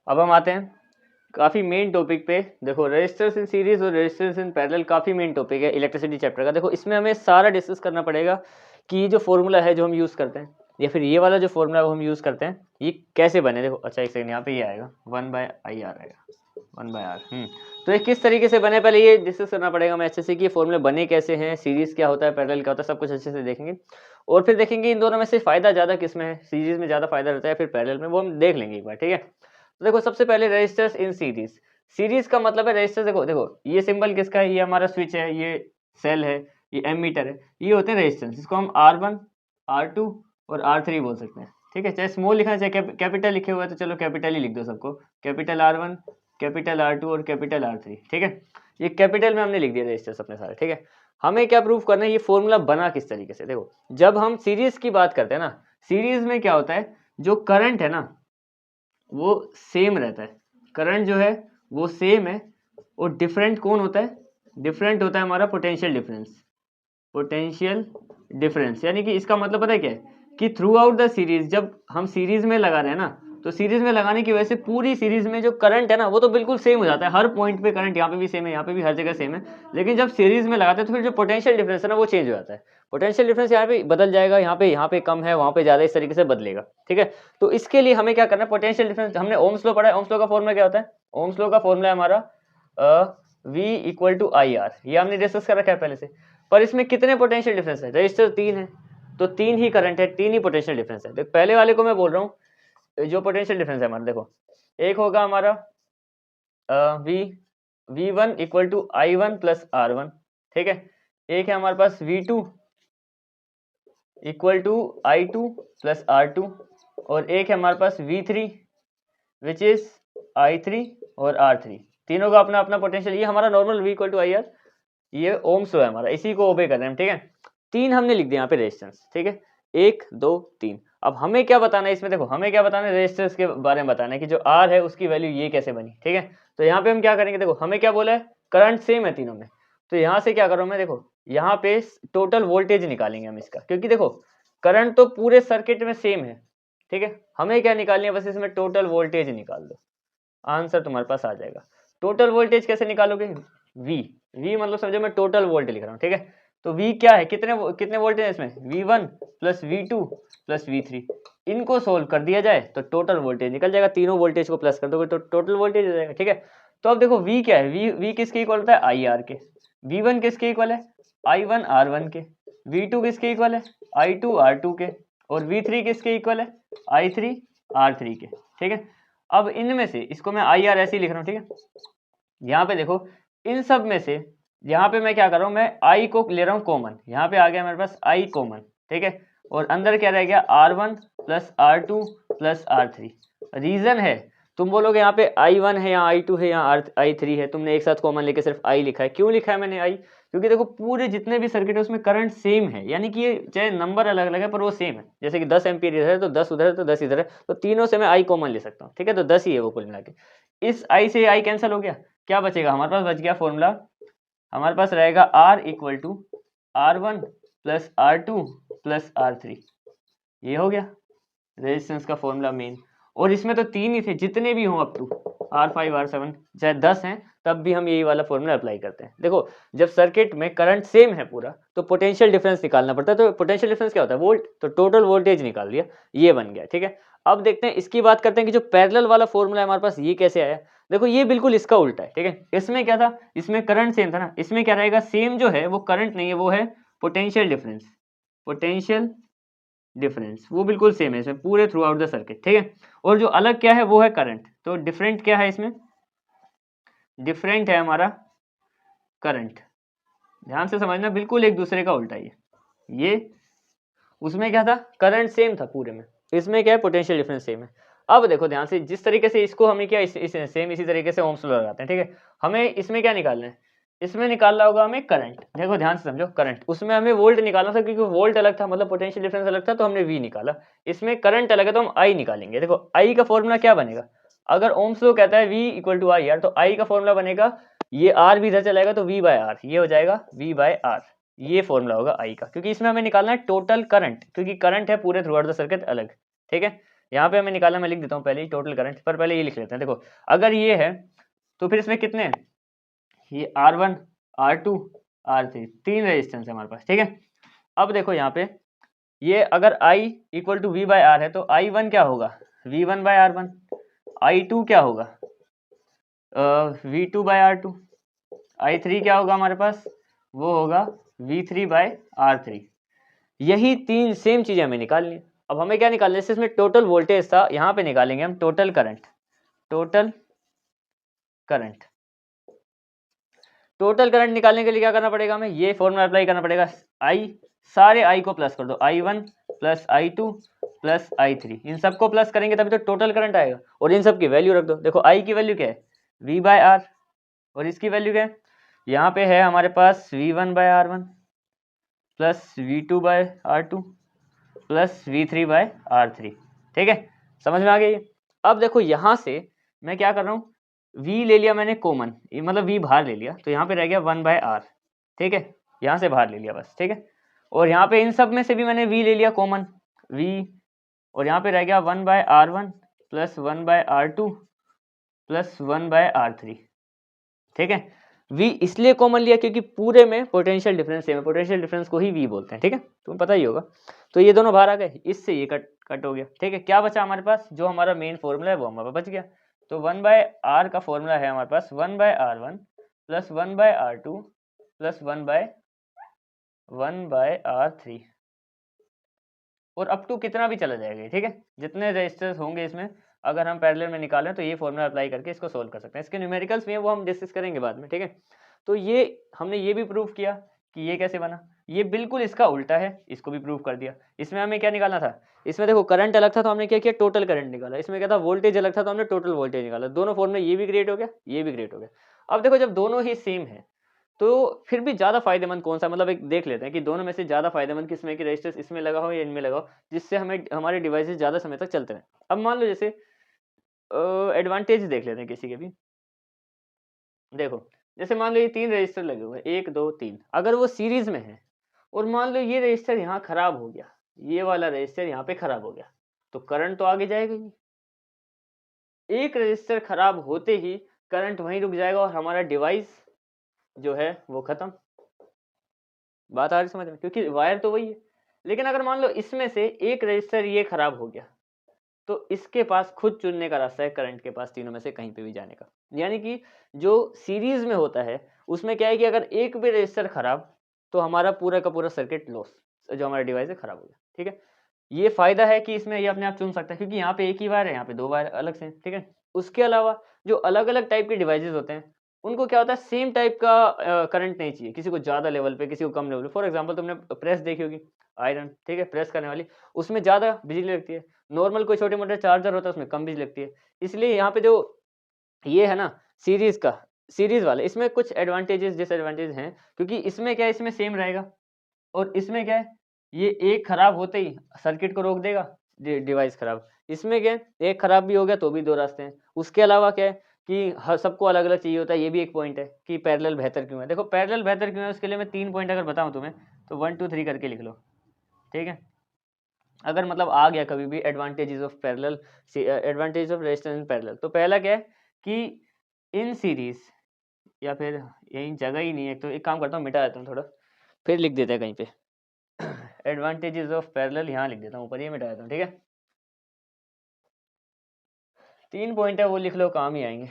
अब हम आते हैं काफ़ी मेन टॉपिक पे। देखो रेजिस्टर्स इन सीरीज और रेजिस्टर्स इन पैरेलल काफ़ी मेन टॉपिक है इलेक्ट्रिसिटी चैप्टर का। देखो इसमें हमें सारा डिस्कस करना पड़ेगा कि ये जो फॉर्मूला है जो हम यूज़ करते हैं, या फिर ये वाला जो फॉर्मूला हम यूज़ करते हैं, ये कैसे बने। देखो अच्छा एक सेकंड, यहाँ पे ये आएगा 1/IR आएगा, 1/R। तो ये किस तरीके से बने, पहले ये डिस्कस करना पड़ेगा हमें अच्छे से कि ये फॉर्मूले बने कैसे हैं, सीरीज क्या होता है, पैरेलल क्या होता है, सब कुछ अच्छे से देखेंगे। और फिर देखेंगे इन दोनों में से फ़ायदा ज़्यादा किस में है, सीरीज में ज़्यादा फायदा रहता है फिर पैरेलल में, वो हम देख लेंगे एक बार, ठीक है। तो देखो सबसे पहले रेजिस्टर्स इन सीरीज। सीरीज का मतलब है रेजिस्टर, देखो देखो ये सिंबल किसका है, ये हमारा स्विच है, ये सेल है, ये एमीटर है, ये होते हैं रेजिस्टेंस, इसको हम R1, R2 और R3 बोल सकते हैं, ठीक है। चाहे स्मॉल लिखा है चाहे कैपिटल लिखे हुआ है तो चलो कैपिटल ही लिख दो सबको, कैपिटल R1, कैपिटल R2 और कैपिटल R3, ठीक है। ये कैपिटल में हमने लिख दिया रेजिस्टर्स अपने सारे, ठीक है। हमें क्या प्रूव करना है, ये फॉर्मूला बना किस तरीके से। देखो जब हम सीरीज की बात करते हैं ना, सीरीज में क्या होता है, जो करंट है ना वो सेम रहता है, करंट जो है वो सेम है, और डिफरेंट कौन होता है, डिफरेंट होता है हमारा पोटेंशियल डिफरेंस, पोटेंशियल डिफरेंस। यानी कि इसका मतलब पता है क्या है कि थ्रू आउट द सीरीज, जब हम सीरीज में लगा रहे हैं ना, तो सीरीज में लगाने की वजह से पूरी सीरीज में जो करंट है ना वो तो बिल्कुल सेम हो जाता है, हर पॉइंट पे करंट यहाँ पे भी सेम है, यहाँ पे भी हर जगह सेम है। लेकिन जब सीरीज में लगाते हैं तो फिर जो पोटेंशियल डिफरेंस है ना वो चेंज हो जाता है, पोटेंशियल डिफरेंस यहाँ पे बदल जाएगा, यहाँ पे कम है, वहाँ पे ज्यादा, इस तरीके से बदलेगा, ठीक है। तो इसके लिए हमें क्या करना है, पोटेंशियल डिफरेंस, हमने ओम्स लॉ पढ़ा है, ओम्स लॉ का फॉर्मूला क्या होता है, ओम्स लॉ का फॉर्मूला है हमारा V = IR, ये हमने डिस्कस कर रखा है पहले से। पर इसमें कितने पोटेंशियल डिफरेंस है, रजिस्टर 3 है तो 3 ही करंट है, 3 ही पोटेंशियल डिफरेंस है। देख पहले वाले को मैं बोल रहा हूँ जो पोटेंशियल डिफरेंस है हमारा, देखो एक होगा हमारा V1 = I1 + R1, ठीक है। एक है हमारे पास V2 = I2 + R2, और एक है हमारे पास V3 विच इज I3 और R3। तीनों का अपना अपना पोटेंशियल, ये हमारा नॉर्मल V = IR, ये ओम्स लॉ है हमारा, इसी को ओबे कर रहे हैं, ठीक है। 3 हमने लिख दिया यहाँ पे रेजिस्टेंस, ठीक है, 1 2 3। अब हमें क्या बताना है इसमें, देखो हमें क्या बताना है, रेजिस्टेंस के बारे में बताना है कि जो R है उसकी वैल्यू ये कैसे बनी, ठीक है। तो यहाँ पे हम क्या करेंगे, देखो हमें क्या बोला है, करंट सेम है तीनों में, तो यहाँ से क्या करो मैं, देखो यहाँ पे टोटल वोल्टेज निकालेंगे हम इसका, क्योंकि देखो करंट तो पूरे सर्किट में सेम है, ठीक है। हमें क्या निकालनी है, बस इसमें टोटल वोल्टेज निकाल दो, आंसर तुम्हारे पास आ जाएगा। टोटल वोल्टेज कैसे निकालोगे, V मतलब समझो मैं टोटल वोल्टेज लिख रहा हूँ, ठीक है। तो V क्या है, कितने वोल्टेज है इसमें, V1 + V2 + V3, इनको सोल्व कर दिया जाए तो टोटल वोल्टेज निकल जाएगा, तीनों वोल्टेज को प्लस कर दोगे तो टोटल वोल्टेज हो जाएगा, ठीक है। तो अब देखो V क्या है, V किसके इक्वल होता है, IR के। V1 किसके इक्वल है, I1 R1 के। V2 किसके इक्वल है, I2 R2 के। और V3 किसके इक्वल है, I3 R3 के, ठीक है। अब इनमें से इसको मैं IR ऐसे ही लिख रहा हूँ, ठीक है। यहाँ पे देखो इन सब में से, यहाँ पे मैं क्या कर रहा हूँ, मैं I को ले रहा हूँ कॉमन, यहाँ पे आ गया मेरे पास I कॉमन, ठीक है। और अंदर क्या रह गया, R1 + R2 + R3। रीजन है, तुम बोलोगे यहाँ पे I1 है, यहाँ I2 है, यहाँ I3 है, तुमने एक साथ कॉमन लेके सिर्फ I लिखा है। क्यों लिखा है मैंने I, क्योंकि देखो पूरे जितने भी सर्किट है उसमें करंट सेम है, यानी कि ये चाहे नंबर अलग अलग है पर वो सेम है। जैसे कि 10 एम्पीयर इधर है तो 10 उधर है तो 10 इधर है, तो तीनों से मैं I कॉमन ले सकता हूँ, ठीक है। तो 10 ही है वो कुल मिला के। इस I से I कैंसिल हो गया, क्या बचेगा हमारे पास, बच गया फॉर्मूला, हमारे पास रहेगा R = R1 + R2 + R3, ये हो गया रेजिस्टेंस का फॉर्मूला मेन। और इसमें तो 3 ही थे, जितने भी हों अप टू R5 R7 चाहे 10 हैं तब भी हम यही वाला फॉर्मूला अप्लाई करते हैं। देखो जब सर्किट में करंट सेम है पूरा तो पोटेंशियल डिफरेंस निकालना पड़ता है, तो पोटेंशियल डिफरेंस क्या होता है, वोल्ट, तो टोटल वोल्टेज निकाल दिया, ये बन गया, ठीक है। अब देखते हैं इसकी बात करते हैं कि जो पैरेलल वाला फॉर्मूला है हमारे पास ये कैसे आया। देखो ये बिल्कुल इसका उल्टा है, ठीक है। इसमें क्या था, इसमें करंट सेम था ना, इसमें क्या रहेगा, सेम जो है वो करंट नहीं है, वो है पोटेंशियल डिफरेंस, पोटेंशियल डिफरेंस वो बिल्कुल सेम है इसमें पूरे थ्रू आउट द सर्किट, ठीक है। और जो अलग क्या है वो है करंट, तो डिफरेंट क्या है इसमें, डिफरेंट है हमारा करंट। ध्यान से समझना, बिल्कुल एक दूसरे का उल्टा ही है ये। उसमें क्या था, करंट सेम था पूरे में, इसमें क्या है, पोटेंशियल डिफरेंस सेम है। अब देखो ध्यान से, जिस तरीके से इसको हमें क्या सेम इसी तरीके से ओम्स लॉ लगाते हैं, ठीक है। हमें इसमें क्या निकालना है, इसमें निकालना होगा हमें करंट। देखो ध्यान से समझो, करंट, उसमें हमें वोल्ट निकालना था क्योंकि वोल्ट अलग था, मतलब पोटेंशियल डिफरेंस अलग था, तो हमने V निकाला। इसमें करंट अलग है तो हम I निकालेंगे। देखो I का फॉर्मूला क्या बनेगा, अगर ओम्स लॉ कहता है V = IR, तो I का फॉर्मूला बनेगा, ये R भी इधर चलेगा तो V/R, ये हो जाएगा V/R, ये फॉर्मूला होगा I का, क्योंकि इसमें हमें निकालना है टोटल करंट, क्योंकि करंट है पूरे थ्रू आउट द सर्किट अलग, ठीक है। यहाँ पे हमें निकालना, मैं लिख देता हूँ पहले ही टोटल करंट, पर पहले ये लिख लेते हैं। देखो अगर ये है तो फिर इसमें कितने हैं, ये R1 R2 R3, 3 रेजिस्टेंस है हमारे पास, ठीक है। अब देखो यहाँ पे ये अगर I equal to V by R है तो I1 क्या होगा, V1 बाय R1, I2 क्या होगा, V2 बाय R2, I3 क्या होगा हमारे पास, वो होगा V3 बाय R3। यही 3 सेम चीजें हमें निकालनी है। अब हमें क्या निकालना है, इसमें टोटल वोल्टेज था, यहाँ पे निकालेंगे हम total current. Total current, total current निकालने के लिए क्या करना पड़ेगा हमें, ये फॉर्मूला अप्लाई करना पड़ेगा। I, सारे I को प्लस कर दो, I1 plus I2 plus I3, इन सबको प्लस करेंगे तभी तो टोटल करंट आएगा। और इन सब की वैल्यू रख दो। देखो I की वैल्यू क्या है, V बाय आर, और इसकी वैल्यू क्या है, यहाँ पे है हमारे पास V1 by R1 plus V2 by R2 plus V3 by R3, ठीक है, समझ में आ गया ये। अब देखो यहाँ से मैं क्या कर रहा हूँ, V ले लिया मैंने कॉमन, मतलब V बाहर ले लिया, तो यहाँ पे रह गया 1 बाय R, ठीक है, यहाँ से बाहर ले लिया बस, ठीक है। और यहाँ पे इन सब में से भी मैंने V ले लिया कॉमन, V, और यहाँ पे रह गया 1 by R1 plus 1 by R2 plus 1 by R3, ठीक है। V इसलिए कॉमन लिया क्योंकि पूरे में पोटेंशियल डिफरेंस सेम है, पोटेंशियल डिफरेंस को ही V बोलते हैं, ठीक है, तुम्हें पता ही होगा। तो ये दोनों बाहर आ गए, इससे ये कट हो गया, ठीक है। क्या बचा हमारे पास, जो हमारा मेन फॉर्मूला है वो हमारे पास बच गया। तो 1 बाय आर का फॉर्मूला है हमारे पास 1 by R1 plus 1 by R2 plus 1 by R3, और अप टू कितना भी चला जाएगा, ठीक है, जितने रजिस्टर्स होंगे इसमें अगर हम पैरेलल में निकालें तो ये फॉर्मूला अप्लाई करके इसको सोल्व कर सकते हैं। इसके न्यूमेरिकल्स भी हैं, वो हम डिस्कस करेंगे बाद में, ठीक है। तो ये हमने ये भी प्रूव किया कि ये कैसे बना, ये बिल्कुल इसका उल्टा है, इसको भी प्रूव कर दिया। इसमें हमें क्या निकालना था, इसमें देखो करंट अलग था तो हमने क्या किया, टोटल करंट निकाला। इसमें क्या था, वोल्टेज अलग था तो हमने टोटल वोल्टेज निकाला। दोनों फॉर्मूले, ये भी क्रिएट हो गया, ये भी क्रिएट हो गया। अब देखो जब दोनों ही सेम है तो फिर भी ज़्यादा फायदेमंद कौन सा, मतलब एक देख लेते हैं कि दोनों में से ज़्यादा फायदेमंद किसमें, कि रजिस्टर्स इसमें लगा हो या इनमें लगा हो, जिससे हमें हमारे डिवाइसेस ज़्यादा समय तक चलते रहें। अब मान लो जैसे एडवांटेज देख लेते हैं किसी के भी। देखो जैसे मान लो ये 3 रजिस्टर लगे हुए हैं, 1 2 3, अगर वो सीरीज में है और मान लो ये रजिस्टर यहाँ खराब हो गया, ये वाला रजिस्टर यहाँ पे खराब हो गया, तो करंट तो आगे जाएगा ही। एक रजिस्टर खराब होते ही करंट वहीं रुक जाएगा और हमारा डिवाइस जो है वो खत्म। बात आ रही समझ में, क्योंकि वायर तो वही है। लेकिन अगर मान लो इसमें से एक रजिस्टर ये खराब हो गया तो इसके पास खुद चुनने का रास्ता है करंट के पास, तीनों में से कहीं पे भी जाने का। यानी कि जो सीरीज में होता है उसमें क्या है कि अगर एक भी रजिस्टर खराब तो हमारा पूरा का पूरा सर्किट लॉस, जो हमारा डिवाइस है खराब हो गया, ठीक है। ये फायदा है कि इसमें ये अपने आप चुन सकता है क्योंकि यहाँ पे एक ही वायर है, यहाँ पे 2 वायर अलग से, ठीक है। उसके अलावा जो अलग अलग टाइप के डिवाइसेस होते हैं उनको क्या होता है, सेम टाइप का करंट नहीं चाहिए, किसी को ज़्यादा लेवल पे, किसी को कम लेवल पे। फॉर एग्जाम्पल तुमने प्रेस देखी होगी, आयरन, ठीक है, प्रेस करने वाली, उसमें ज़्यादा बिजली लगती है। नॉर्मल कोई छोटे मोटे चार्जर होता है उसमें कम बिजली लगती है। इसलिए यहाँ पे जो ये है ना सीरीज का, सीरीज वाले, इसमें कुछ एडवांटेजेस डिसएडवांटेज हैं, क्योंकि इसमें क्या है, इसमें सेम रहेगा, और इसमें क्या है, ये एक खराब होते ही सर्किट को रोक देगा, डिवाइस खराब। इसमें क्या है, एक खराब भी हो गया तो भी 2 रास्ते हैं। उसके अलावा क्या है कि हर सबको अलग अलग चाहिए होता है, ये भी एक पॉइंट है कि पैरेलल बेहतर क्यों है। देखो पैरेलल बेहतर क्यों है, उसके लिए मैं 3 पॉइंट अगर बताऊं तुम्हें तो 1 2 3 करके लिख लो, ठीक है। अगर मतलब आ गया कभी भी advantages of parallel, advantage of resistance in parallel, तो पहला क्या है कि इन सीरीज, या फिर यही जगह ही नहीं है, तो एक काम करता हूँ मिटा देता हूँ थोड़ा, फिर लिख देते हैं कहीं पे एडवांटेजेस ऑफ पैरेलल, यहाँ लिख देता हूँ ऊपर, ये मिटा देता हूँ, ठीक है। 3 पॉइंट है वो लिख लो, काम ही आएंगे।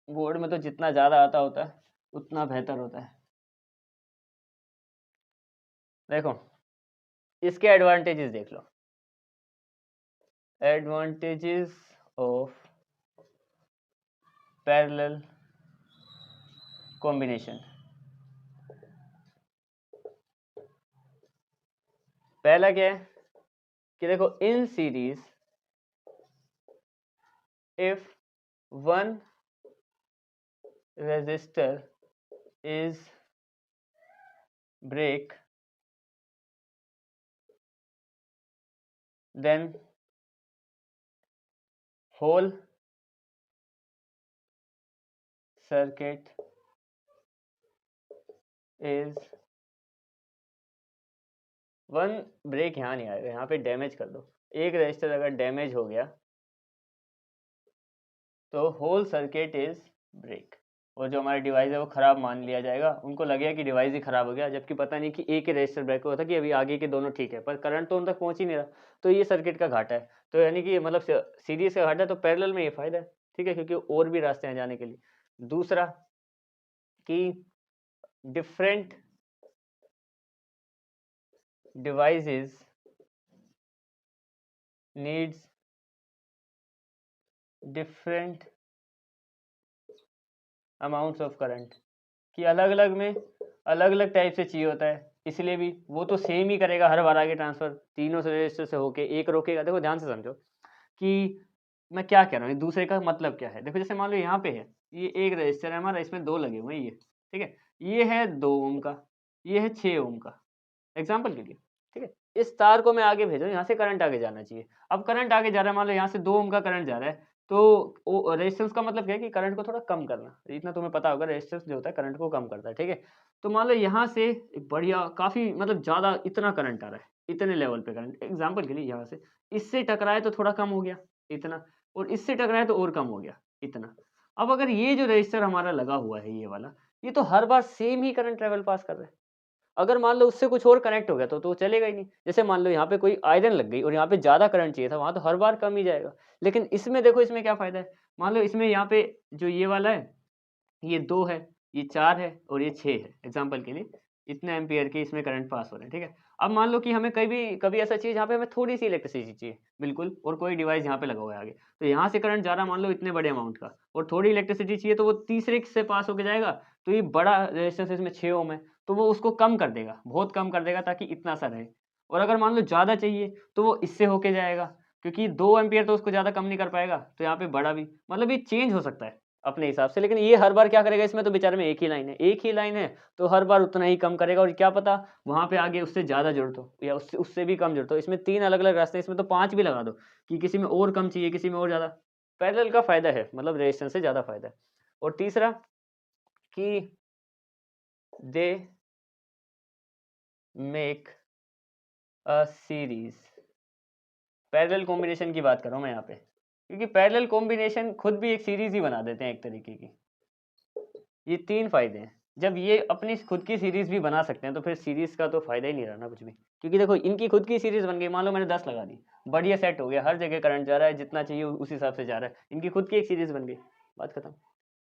बोर्ड में तो जितना ज़्यादा आता होता है उतना बेहतर होता है। देखो इसके एडवांटेजेस देख लो, एडवांटेजेस ऑफ पैरेलल कॉम्बिनेशन। पहला क्या है कि देखो in series if one resistor is break, then whole circuit is, one break यहाँ नहीं आएगा, यहाँ पे डैमेज कर दो, एक रेजिस्टर अगर डैमेज हो गया तो होल सर्किट इज ब्रेक, और जो हमारा डिवाइस है वो ख़राब मान लिया जाएगा। उनको लगेगा कि डिवाइस ही ख़राब हो गया, जबकि पता नहीं कि एक ही रजिस्टर ब्रेक हुआ था कि अभी आगे के दोनों ठीक है, पर करंट तो उन तक पहुंच ही नहीं रहा। तो ये सर्किट का घाटा है। तो यानी कि मतलब सीरीज का घाटा है, तो पैरेलल में ये फ़ायदा है, ठीक है, क्योंकि और भी रास्ते हैं जाने के लिए। दूसरा कि different devices needs different amounts of current, कि अलग अलग में अलग अलग टाइप से चाहिए होता है, इसलिए भी वो तो सेम ही करेगा हर बार आगे ट्रांसफर, तीनों से रजिस्टर से होके एक रोकेगा। देखो ध्यान से समझो कि मैं क्या कह रहा हूँ, दूसरे का मतलब क्या है। देखो जैसे मान लो यहाँ पे है, ये एक रजिस्टर है हमारा, इसमें दो लगे हुए हैं, ये ठीक है, ये है 2 ओम का, ये है 6 ओम का, एग्जाम्पल के लिए, ठीक है। इस तार को मैं आगे भेजूँ, यहाँ से करंट आगे जाना चाहिए। अब करंट आगे जा रहा है, मान लो यहाँ से 2 ओम का करंट जा रहा है, तो रेजिस्टेंस का मतलब क्या है कि करंट को थोड़ा कम करना, इतना तुम्हें पता होगा, रेजिस्टेंस जो होता है करंट को कम करता है, ठीक है। तो मान लो यहाँ से एक बढ़िया काफ़ी मतलब ज़्यादा इतना करंट आ रहा है, इतने लेवल पे करंट, एग्जाम्पल के लिए यहाँ से इससे टकराए तो थोड़ा कम हो गया इतना, और इससे टकराए तो और कम हो गया इतना। अब अगर ये जो रजिस्टर हमारा लगा हुआ है ये वाला, ये तो हर बार सेम ही करंट लेवल पास कर रहा है। अगर मान लो उससे कुछ और कनेक्ट हो गया तो चलेगा ही नहीं। जैसे मान लो यहाँ पे कोई आयरन लग गई और यहाँ पे ज़्यादा करंट चाहिए था, वहाँ तो हर बार कम ही जाएगा। लेकिन इसमें देखो, इसमें क्या फ़ायदा है, मान लो इसमें यहाँ पे जो ये वाला है, ये 2 है, ये 4 है और ये 6 है, एग्जाम्पल के लिए इतने एम्पियर के इसमें करंट पास हो रहे हैं, ठीक है। अब मान लो कि हमें कभी ऐसा चाहिए जहाँ पे हमें थोड़ी सी इलेक्ट्रिसिटी चाहिए बिल्कुल, और कोई डिवाइस यहाँ पे लगा हुआ है आगे, तो यहाँ से करंट जा रहा है मान लो इतने बड़े अमाउंट का, और थोड़ी इलेक्ट्रिसिटी चाहिए तो वो तीसरे से पास होके जाएगा, तो ये बड़ा रेजिस्टेंस इसमें 6 ओम है, तो वो उसको कम कर देगा, बहुत कम कर देगा ताकि इतना सा रहे। और अगर मान लो ज़्यादा चाहिए तो वो इससे होके जाएगा, क्योंकि 2 एम्पियर तो उसको ज़्यादा कम नहीं कर पाएगा, तो यहाँ पे बड़ा भी, मतलब ये चेंज हो सकता है अपने हिसाब से। लेकिन ये हर बार क्या करेगा, इसमें तो बेचारे में एक ही लाइन है, तो हर बार उतना ही कम करेगा, और क्या पता वहाँ पे आगे उससे ज़्यादा ज़रूरत हो या उससे उससे भी कम ज़रूरत हो। इसमें 3 अलग-अलग रास्ते हैं, इसमें तो 5 भी लगा दो कि किसी में और कम चाहिए, किसी में और ज़्यादा। पैरेलल का फ़ायदा है, मतलब रेजिस्टेंस से ज़्यादा फ़ायदा है। और तीसरा कि they make a series, parallel combination की बात कर रहा हूँ मैं यहाँ पे, क्योंकि पैरेलल कॉम्बिनेशन खुद भी एक सीरीज़ ही बना देते हैं एक तरीके की। ये 3 फ़ायदे हैं। जब ये अपनी खुद की सीरीज़ भी बना सकते हैं, तो फिर सीरीज़ का तो फ़ायदा ही नहीं रहा ना कुछ भी। क्योंकि देखो इनकी खुद की सीरीज़ बन गई, मान लो मैंने 10 लगा दी, बढ़िया सेट हो गया, हर जगह करंट जा रहा है, जितना चाहिए उस हिसाब से जा रहा है। इनकी खुद की एक सीरीज़ बन गई, बात खत्म।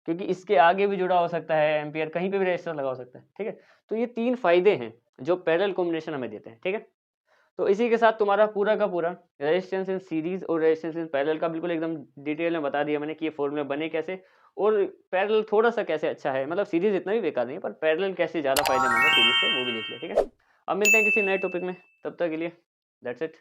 क्योंकि इसके आगे भी जुड़ा हो सकता है एम्पियर, कहीं पे भी रेजिस्टर लगा हो सकता है, ठीक है? तो ये 3 फ़ायदे हैं जो पैरेलल कॉम्बिनेशन हमें देते हैं, ठीक है? तो इसी के साथ तुम्हारा पूरा का पूरा रेजिस्टेंस इन सीरीज और रेजिस्टेंस इन पैरेलल का बिल्कुल एकदम डिटेल में बता दिया मैंने कि ये फॉर्मूले बने कैसे, और पैरेलल थोड़ा सा कैसे अच्छा है, मतलब सीरीज इतना भी बेकार नहीं है, पर पैरेलल कैसे ज़्यादा फायदेमंद है सीरीज से, वो भी देख लिया, ठीक है। अब मिलते हैं किसी नए टॉपिक में, तब तक के लिए दैट्स इट।